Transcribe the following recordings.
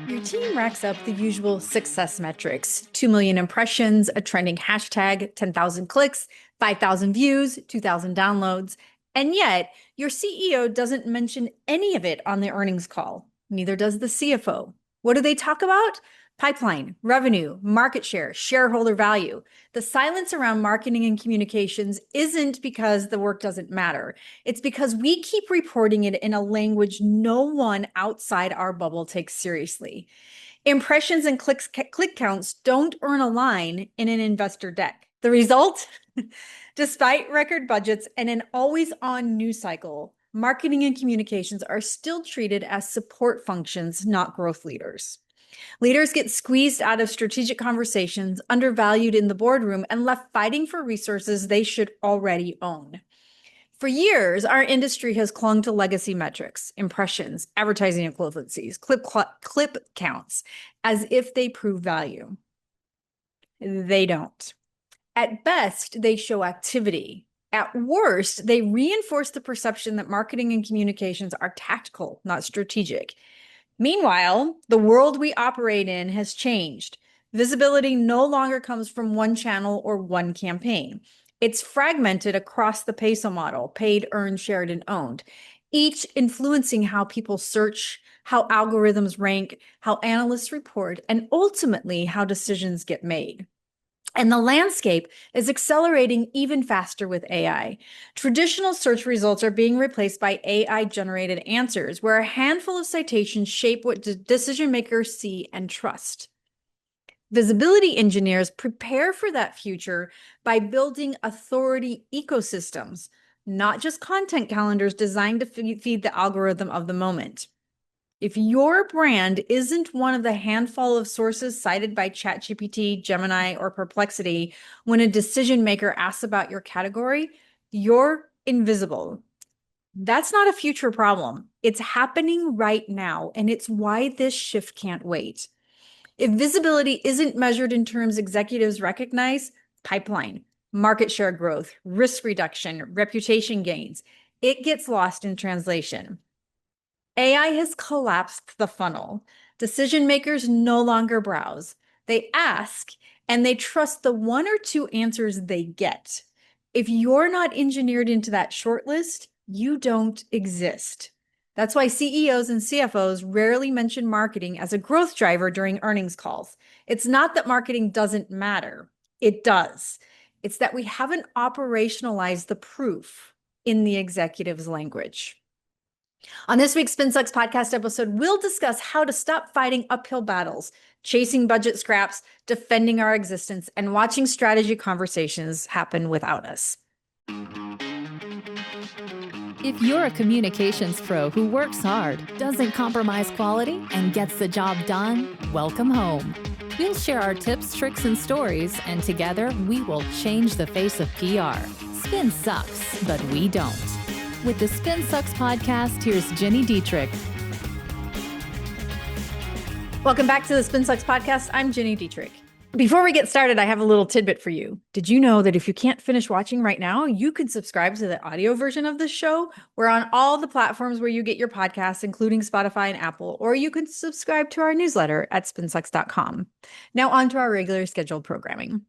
Your team racks up the usual success metrics: 2 million impressions, a trending hashtag, 10,000 clicks, 5,000 views, 2,000 downloads. And yet, your CEO doesn't mention any of it on the earnings call. Neither does the CFO. What do they talk about? Pipeline, revenue, market share, shareholder value. The silence around marketing and communications isn't because the work doesn't matter. It's because we keep reporting it in a language no one outside our bubble takes seriously. Impressions and click counts don't earn a line in an investor deck. The result? Despite record budgets and an always-on news cycle, marketing and communications are still treated as support functions, not growth leaders. Leaders get squeezed out of strategic conversations, undervalued in the boardroom, and left fighting for resources they should already own. For years, our industry has clung to legacy metrics, impressions, advertising equivalencies, clip counts, as if they prove value. They don't. At best, they show activity. At worst, they reinforce the perception that marketing and communications are tactical, not strategic. Meanwhile, the world we operate in has changed. Visibility no longer comes from one channel or one campaign. It's fragmented across the PESO model: paid, earned, shared, and owned, each influencing how people search, how algorithms rank, how analysts report, and ultimately how decisions get made. And the landscape is accelerating even faster with AI. Traditional search results are being replaced by AI-generated answers, where a handful of citations shape what decision makers see and trust. Visibility engineers prepare for that future by building authority ecosystems, not just content calendars designed to feed the algorithm of the moment. If your brand isn't one of the handful of sources cited by ChatGPT, Gemini, or Perplexity when a decision maker asks about your category, you're invisible. That's not a future problem. It's happening right now, and it's why this shift can't wait. If visibility isn't measured in terms executives recognize: pipeline, market share growth, risk reduction, reputation gains, it gets lost in translation. AI has collapsed the funnel. Decision makers no longer browse. They ask, and they trust the one or two answers they get. If you're not engineered into that shortlist, you don't exist. That's why CEOs and CFOs rarely mention marketing as a growth driver during earnings calls. It's not that marketing doesn't matter. It does. It's that we haven't operationalized the proof in the executive's language. On this week's Spin Sucks podcast episode, we'll discuss how to stop fighting uphill battles, chasing budget scraps, defending our existence, and watching strategy conversations happen without us. If you're a communications pro who works hard, doesn't compromise quality, and gets the job done, welcome home. We'll share our tips, tricks, and stories, and together we will change the face of PR. Spin sucks, but we don't. With the Spin Sucks podcast, here's Gini Dietrich. Welcome back to the Spin Sucks podcast. I'm Gini Dietrich. Before we get started, I have a little tidbit for you. Did you know that if you can't finish watching right now, you can subscribe to the audio version of this show? We're on all the platforms where you get your podcasts, including Spotify and Apple, or you can subscribe to our newsletter at spinsucks.com. Now on to our regular scheduled programming.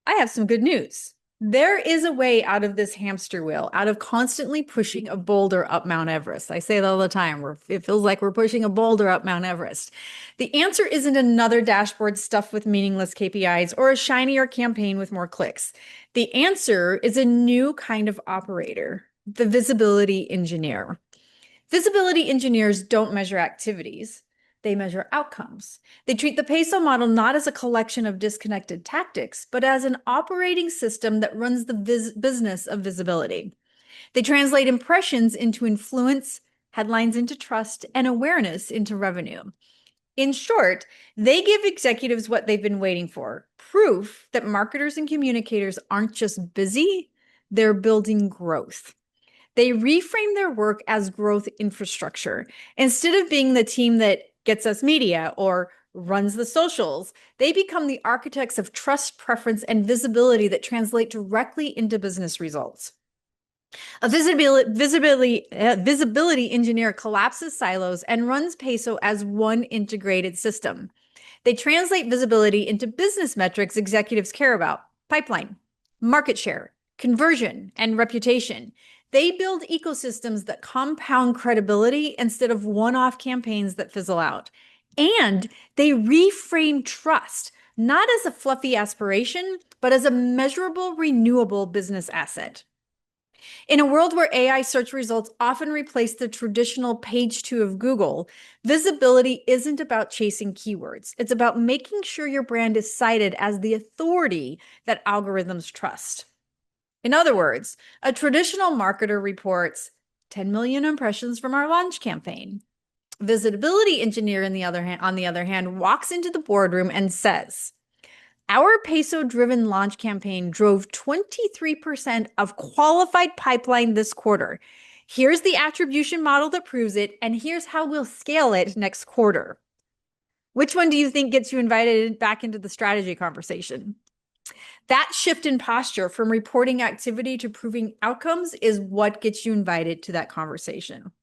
I have some good news. There is a way out of this hamster wheel, out of constantly pushing a boulder up Mount Everest. I say that all the time. It feels like we're pushing a boulder up Mount Everest. The answer isn't another dashboard stuffed with meaningless KPIs or a shinier campaign with more clicks. The answer is a new kind of operator, the visibility engineer. Visibility engineers don't measure activities. They measure outcomes. They treat the PESO model not as a collection of disconnected tactics, but as an operating system that runs the business of visibility. They translate impressions into influence, headlines into trust, and awareness into revenue. In short, they give executives what they've been waiting for: proof that marketers and communicators aren't just busy, they're building growth. They reframe their work as growth infrastructure. Instead of being the team that gets us media or runs the socials, they become the architects of trust, preference, and visibility that translate directly into business results. A visibility engineer collapses silos and runs Peso as one integrated system. They translate visibility into business metrics executives care about: pipeline, market share, conversion, and reputation. They build ecosystems that compound credibility instead of one-off campaigns that fizzle out. And they reframe trust, not as a fluffy aspiration, but as a measurable, renewable business asset. In a world where AI search results often replace the traditional page two of Google, visibility isn't about chasing keywords. It's about making sure your brand is cited as the authority that algorithms trust. In other words, a traditional marketer reports 10 million impressions from our launch campaign. Visibility engineer, on the other hand, walks into the boardroom and says, our PESO-driven launch campaign drove 23% of qualified pipeline this quarter. Here's the attribution model that proves it, and here's how we'll scale it next quarter. Which one do you think gets you invited back into the strategy conversation? That shift in posture from reporting activity to proving outcomes is what gets you invited to that conversation.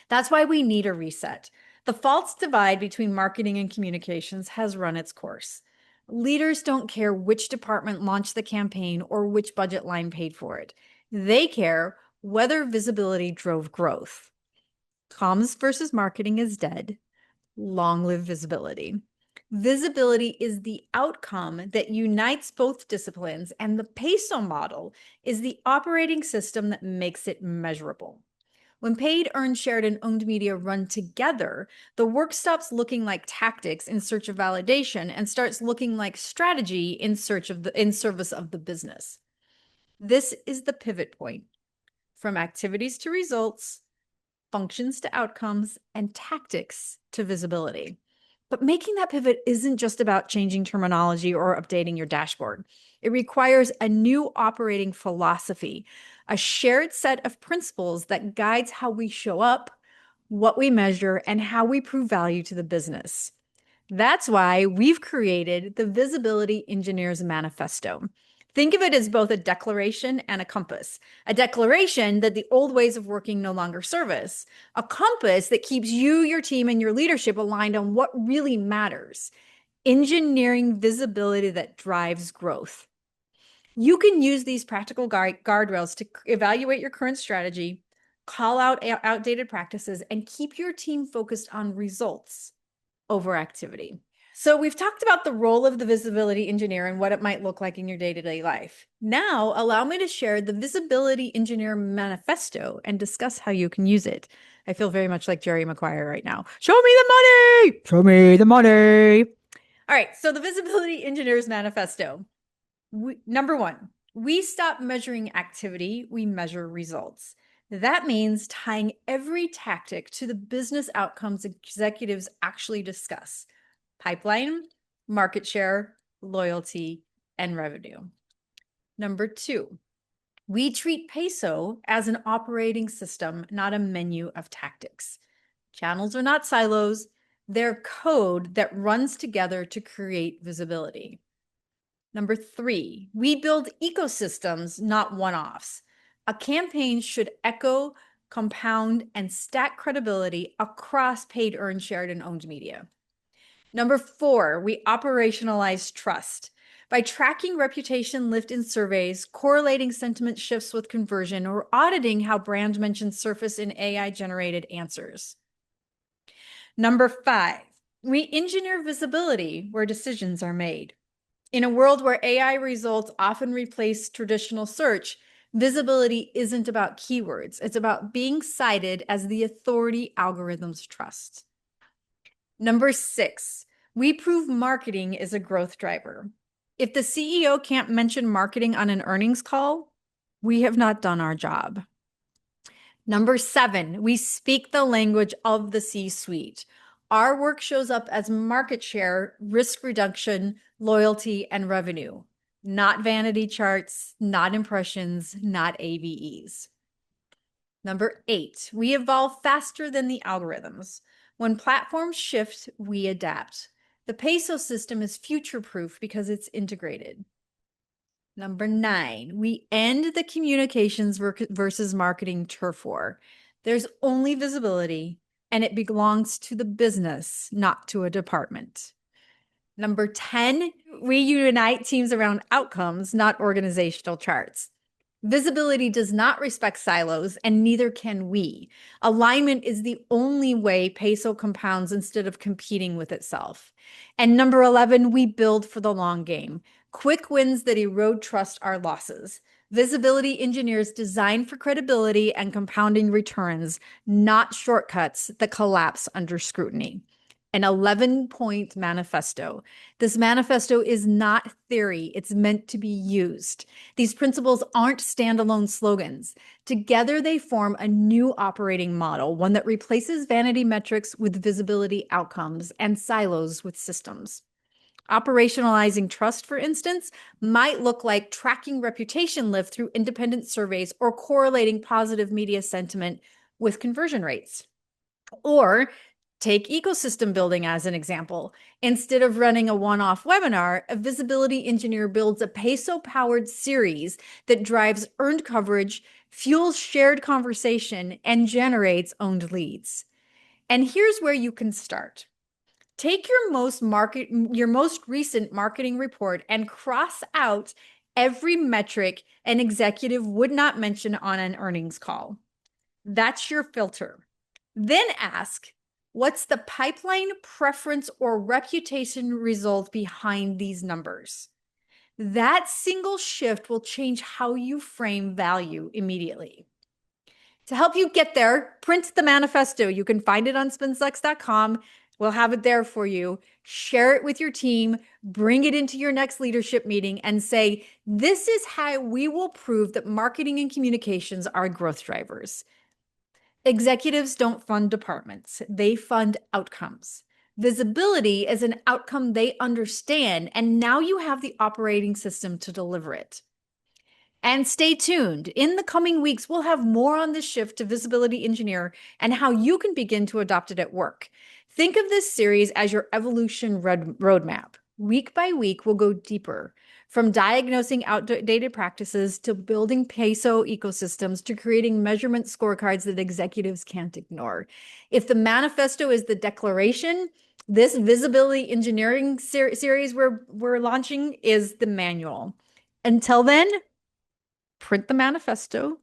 That's why we need a reset. The false divide between marketing and communications has run its course. Leaders don't care which department launched the campaign or which budget line paid for it. They care whether visibility drove growth. Comms versus marketing is dead. Long live visibility. Visibility is the outcome that unites both disciplines, and the PESO model is the operating system that makes it measurable. When paid, earned, shared, and owned media run together, the work stops looking like tactics in search of validation and starts looking like strategy in service of the business. This is the pivot point from activities to results, functions to outcomes, and tactics to visibility. But making that pivot isn't just about changing terminology or updating your dashboard. It requires a new operating philosophy, a shared set of principles that guides how we show up, what we measure, and how we prove value to the business. That's why we've created the Visibility Engineers Manifesto. Think of it as both a declaration and a compass. A declaration that the old ways of working no longer serve us. A compass that keeps you, your team, and your leadership aligned on what really matters. Engineering visibility that drives growth. You can use these practical guardrails to evaluate your current strategy, call out outdated practices, and keep your team focused on results over activity. So we've talked about the role of the visibility engineer and what it might look like in your day-to-day life. Now, allow me to share the Visibility Engineer Manifesto and discuss how you can use it. I feel very much like Jerry Maguire right now. Show me the money! Show me the money! All right, so the Visibility Engineers Manifesto. Number one, we stop measuring activity, we measure results. That means tying every tactic to the business outcomes executives actually discuss: pipeline, market share, loyalty, and revenue. Number two, we treat PESO as an operating system, not a menu of tactics. Channels are not silos. They're code that runs together to create visibility. Number three, we build ecosystems, not one-offs. A campaign should echo, compound, and stack credibility across paid, earned, shared, and owned media. Number four, we operationalize trust. By tracking reputation lift in surveys, correlating sentiment shifts with conversion, or auditing how brand mentions surface in AI-generated answers. Number five, we engineer visibility where decisions are made. In a world where AI results often replace traditional search, visibility isn't about keywords. It's about being cited as the authority algorithms trust. Number six, we prove marketing is a growth driver. If the CEO can't mention marketing on an earnings call, we have not done our job. Number seven, we speak the language of the C-suite. Our work shows up as market share, risk reduction, loyalty, and revenue, not vanity charts, not impressions, not AVEs. Number eight, we evolve faster than the algorithms. When platforms shift, we adapt. The PESO system is future-proof because it's integrated. Number 9, we end the communications versus marketing turf war. There's only visibility, and it belongs to the business, not to a department. Number 10, we unite teams around outcomes, not organizational charts. Visibility does not respect silos, and neither can we. Alignment is the only way PESO compounds instead of competing with itself. And number 11, we build for the long game. Quick wins that erode trust are losses. Visibility engineers design for credibility and compounding returns, not shortcuts that collapse under scrutiny. An 11-point manifesto. This manifesto is not theory, it's meant to be used. These principles aren't standalone slogans. Together, they form a new operating model, one that replaces vanity metrics with visibility outcomes and silos with systems. Operationalizing trust, for instance, might look like tracking reputation lift through independent surveys or correlating positive media sentiment with conversion rates. Or take ecosystem building as an example. Instead of running a one-off webinar, a visibility engineer builds a PESO-powered series that drives earned coverage, fuels shared conversation, and generates owned leads. And here's where you can start. Take your most recent marketing report and cross out every metric an executive would not mention on an earnings call. That's your filter. Then ask, what's the pipeline, preference, or reputation result behind these numbers? That single shift will change how you frame value immediately. To help you get there, print the manifesto. You can find it on spinsucks.com. We'll have it there for you. Share it with your team, bring it into your next leadership meeting, and say, this is how we will prove that marketing and communications are growth drivers. Executives don't fund departments, they fund outcomes. Visibility is an outcome they understand, and now you have the operating system to deliver it. And stay tuned. In the coming weeks, we'll have more on this shift to visibility engineer and how you can begin to adopt it at work. Think of this series as your evolution roadmap. Week by week, we'll go deeper, from diagnosing outdated practices to building PESO ecosystems to creating measurement scorecards that executives can't ignore. If the manifesto is the declaration, this visibility engineering series we're launching is the manual. Until then, print the manifesto,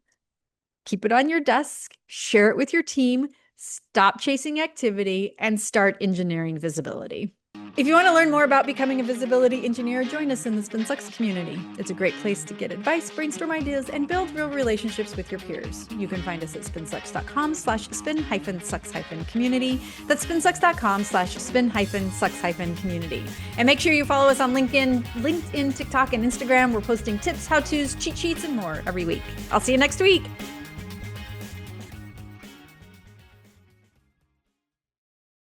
keep it on your desk, share it with your team, stop chasing activity, and start engineering visibility. If you want to learn more about becoming a visibility engineer, join us in the SpinSucks community. It's a great place to get advice, brainstorm ideas, and build real relationships with your peers. You can find us at spinsucks.com/spin-sucks-community. That's spinsucks.com/spin-sucks-community. And make sure you follow us on LinkedIn, TikTok, and Instagram. We're posting tips, how-tos, cheat sheets, and more every week. I'll see you next week.